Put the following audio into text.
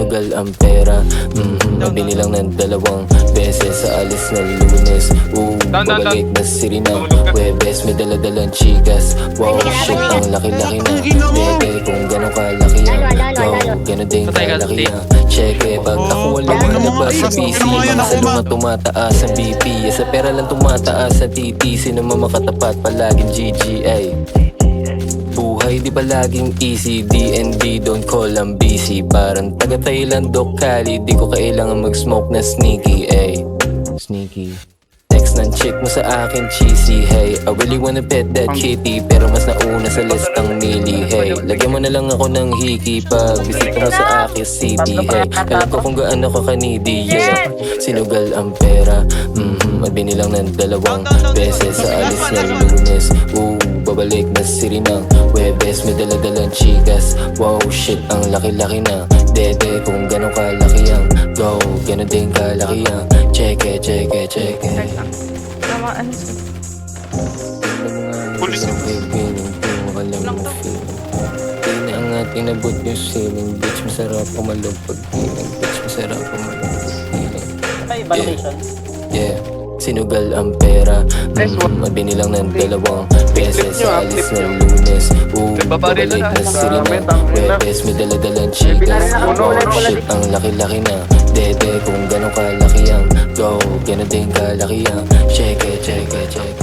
Sinugal ang pera, binilang ng 2 beses sa alis ng Lunes. Babalik na Sirina, Webes may daladalang chikas. Wow, shit, ang laki-laki na. Bebe, kung gano'ng kalaki yan, go, gano'n din kalaki yan. Cheque, pag ako walang malabas sa PC, mga salungan tumataas ang BP. Sa pera lang tumataas sa TT, sino makatapat palaging GGA. Buhay di ba laging easy, DND don't call ang busy. Parang taga Thailand, Doc Cali, di ko kailangan mag-smoke na sneaky, ay sneaky. Text ng chick mo sa akin cheesy, hey, I really wanna pet that kitty, pero mas nauna sa listang mili, hey. Lagyan mo na lang ako ng hiki pag bisita mo sa akin city, hey. Alam ko kung gaano ka kanidi, yeah. Sinugal ang pera, at binilang ng 2 beses sa alis ng Lunes. Babalik na Sirina, Webes may daladalang chikas. Wow, shit, ang laki-laki na. Dede, kung gano'ng kalaki yan, go, gano'n din kalaki yan. Cheque, cheque, cheque. Tama, ano siya? Pulis yun. Tingnan ang ating nabot yung ceiling. Bitch, masarap pumalog pag feeling. Bitch, masarap pumalog pag feeling. May validation. Yeah, sinugal ang pera, at binilang ng 2 beses sa alis ng Lunes. Babalik na Sirina, Webes may daladalang chikas. Wow, shit, ang laki-laki na. Dede, kung gano'ng kalaki yan, go, gano'n din kalaki yan. Cheque, cheque, cheque.